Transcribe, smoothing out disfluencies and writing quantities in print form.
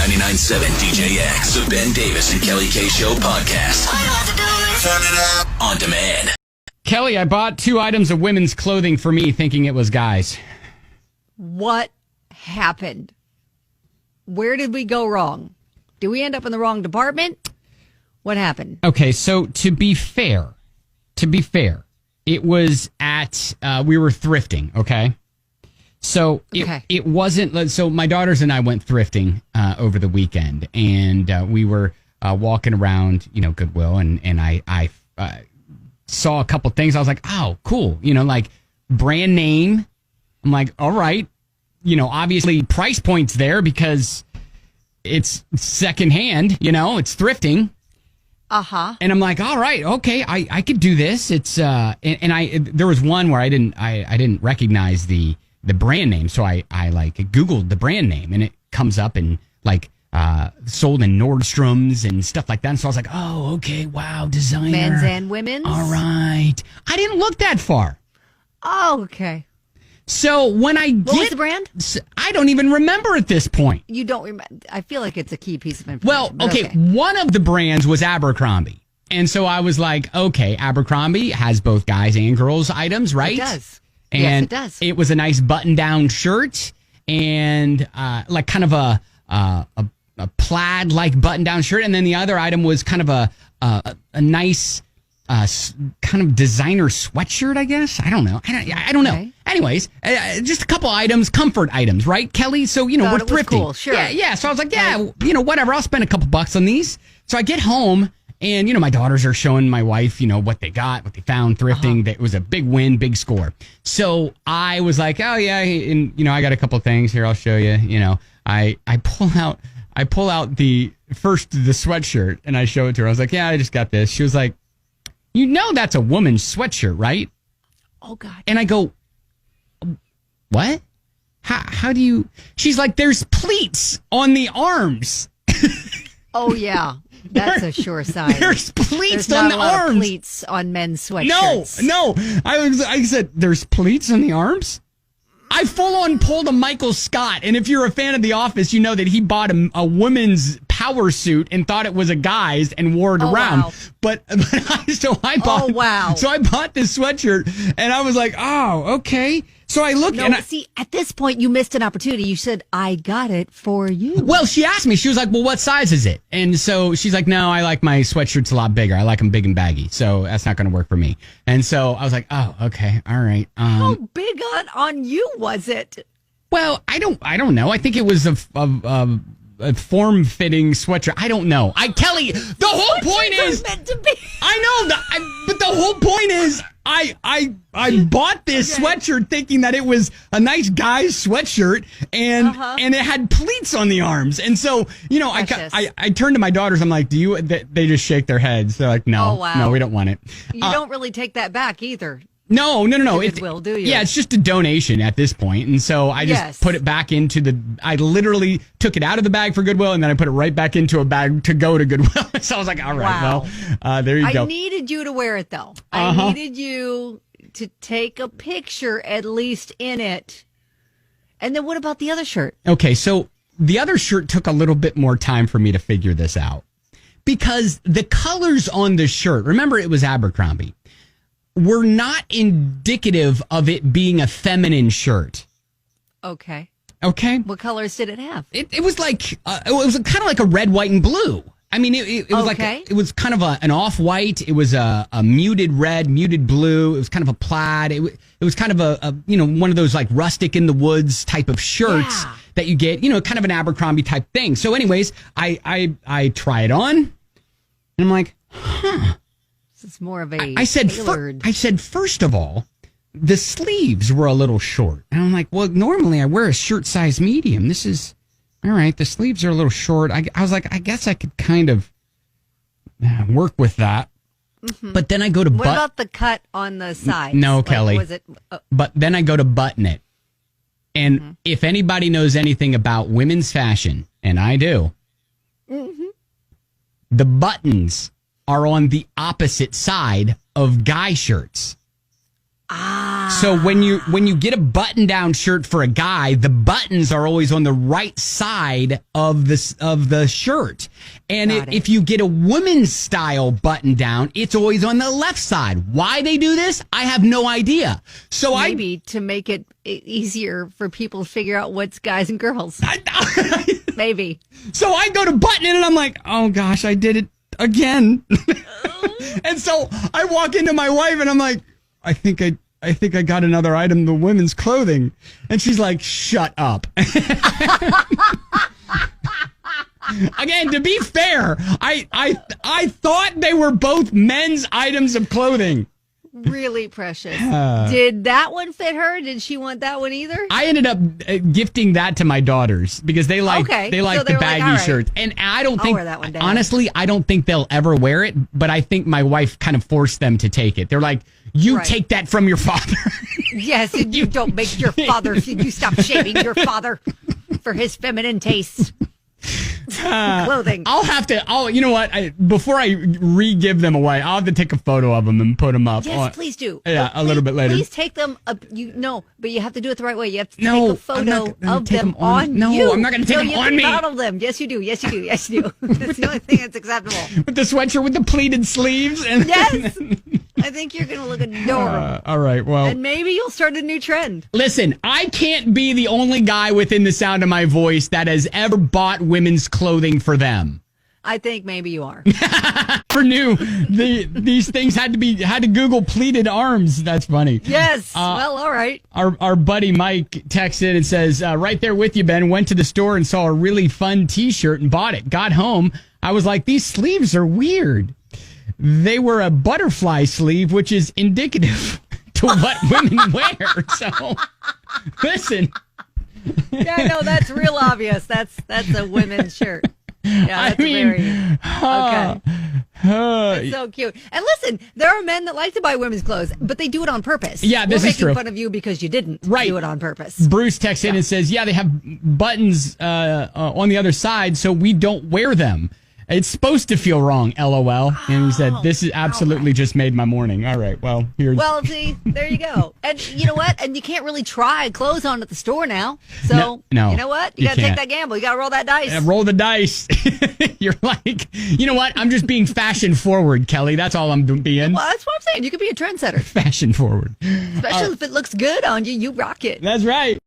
99.7 DJX, the Ben Davis and Kelly K Show podcast. Turn it up. On demand. Kelly, I bought 2 items of women's clothing for me thinking it was guys. What happened? Where did we go wrong? Did we end up in the wrong department? What happened? Okay, so to be fair, it was at, we were thrifting, okay? So it wasn't, so my daughters and I went thrifting over the weekend, and we were walking around, Goodwill, and I saw a couple things. I was like, oh, cool. like brand name. I'm like, all right. Obviously price points there because it's secondhand, it's thrifting. Uh-huh. And I'm like, all right, okay, I could do this. It's there was one where I didn't recognize the brand name. So I like Googled the brand name, and it comes up and like sold in Nordstrom's and stuff like that. And so I was like, oh, okay, wow, designer. Men's and women's? All right. I didn't look that far. Oh, okay. So when what was the brand? I don't even remember at this point. You don't remember? I feel like it's a key piece of information. Well, okay, one of the brands was Abercrombie. And so I was like, okay, Abercrombie has both guys and girls items, right? It does. And yes, it does. It was a nice button-down shirt and like kind of a plaid-like button-down shirt. And then the other item was kind of a nice kind of designer sweatshirt, I guess. I don't know. I don't know. Okay. Anyways, just a couple items, comfort items, right, Kelly? So, we're thrifting. Cool, sure. Yeah. So I was like, whatever. I'll spend a couple bucks on these. So I get home. And, my daughters are showing my wife, what they got, what they found thrifting. Uh-huh. It was a big win, big score. So I was like, oh, yeah. And, I got a couple things here. I'll show you. I pull out the sweatshirt and I show it to her. I was like, yeah, I just got this. She was like, that's a woman's sweatshirt, right? Oh, God. And I go, what? How do you? She's like, there's pleats on the arms. Oh, yeah. That's a sure sign. There's pleats on the arms. Pleats on men's sweatshirts. No. I said, there's pleats on the arms? I full on pulled a Michael Scott. And if you're a fan of The Office, you know that he bought a woman's power suit and thought it was a guy's and wore it around. Wow. But I bought this sweatshirt and I was like, oh, okay. So I looked see, at this point, you missed an opportunity. You said, I got it for you. Well, she asked me, she was like, well, what size is it? And so she's like, no, I like my sweatshirts a lot bigger. I like them big and baggy. So that's not going to work for me. And so I was like, oh, okay. All right. How big on you was it? Well, I don't know. I think it was a form-fitting sweatshirt. I don't know. Kelly, the whole point is meant to be. I know, but the whole point is I bought this sweatshirt thinking that it was a nice guy's sweatshirt and it had pleats on the arms. And so, I turned to my daughters. I'm like, they just shake their heads. They're like, no, no, we don't want it. You don't really take that back either. No. Goodwill, do you? Yeah, it's just a donation at this point. And so I just put it back into I literally took it out of the bag for Goodwill and then I put it right back into a bag to go to Goodwill. So I was like, all right, well, there you go. I needed you to wear it, though. I needed you to take a picture at least in it. And then what about the other shirt? Okay, so the other shirt took a little bit more time for me to figure this out. Because the colors on the shirt, remember it was Abercrombie, were not indicative of it being a feminine shirt. Okay. What colors did it have? It was like it was kind of like a red, white, and blue. I mean, it was like it was kind of an off-white. It was a muted red, muted blue. It was kind of a plaid. It was kind of a one of those like rustic in the woods type of shirts that you get. Kind of an Abercrombie type thing. So, anyways, I try it on, and I'm like, huh. It's more of a I said, tailored. I said, first of all, the sleeves were a little short. And I'm like, well, normally I wear a shirt size medium. This is, all right, the sleeves are a little short. I was like, I guess I could kind of work with that. Mm-hmm. But then I go to What about the cut on the side? No, Kelly. Was it? But then I go to button it. And if anybody knows anything about women's fashion, and I do, the buttons are on the opposite side of guy shirts. So when you get a button-down shirt for a guy, the buttons are always on the right side of the shirt. And if you get a woman's style button down, it's always on the left side. Why they do this, I have no idea. So maybe to make it easier for people to figure out what's guys and girls. Maybe. So I go to button it and I'm like, oh gosh, I did it again. And so I walk into my wife and I'm like, I think I got another item in the women's clothing. And she's like, shut up. Again, to be fair, I thought they were both men's items of clothing. Really precious. Did that one fit her? Did she want that one either? I ended up gifting that to my daughters because they like the baggy shirts. And I don't think, wear that one, Dad. Honestly, I don't think they'll ever wear it. But I think my wife kind of forced them to take it. They're like, you take that from your father. Yes, and you don't make your father. You stop shaming your father for his feminine tastes. Clothing. You know what? Before I re-give them away, I'll have to take a photo of them and put them up. Yes, please do. Yeah, a little bit later. Please take them up. But you have to do it the right way. You have to take a photo of them on you. No, I'm not going to take them on me. Model them. Yes, you do. Yes, you do. Yes, you do. That's the only thing that's acceptable. With the sweatshirt with the pleated sleeves. Yes. I think you're going to look adorable. All right, well. And maybe you'll start a new trend. Listen, I can't be the only guy within the sound of my voice that has ever bought women's clothing for them. I think maybe you are. For new, these things had to Google pleated arms. That's funny. Yes. Well, all right. Our buddy Mike texts in and says, right there with you, Ben. Went to the store and saw a really fun T-shirt and bought it. Got home. I was like, these sleeves are weird. They were a butterfly sleeve, which is indicative to what women wear. So, listen. Yeah, no, that's real obvious. That's a women's shirt. Yeah, that's okay. It's so cute. And listen, there are men that like to buy women's clothes, but they do it on purpose. Yeah, this is true. We're making fun of you because you didn't do it on purpose. Bruce texts in and says, yeah, they have buttons on the other side, so we don't wear them. It's supposed to feel wrong, LOL. And he said, this is absolutely just made my morning. All right, well, here's... Well, see, there you go. And you know what? And you can't really try clothes on at the store now. So, no, you know what? You got to take that gamble. You got to roll that dice. Roll the dice. You're like, you know what? I'm just being fashion forward, Kelly. That's all I'm being. Well, that's what I'm saying. You could be a trendsetter. Fashion forward. Especially if it looks good on you. You rock it. That's right.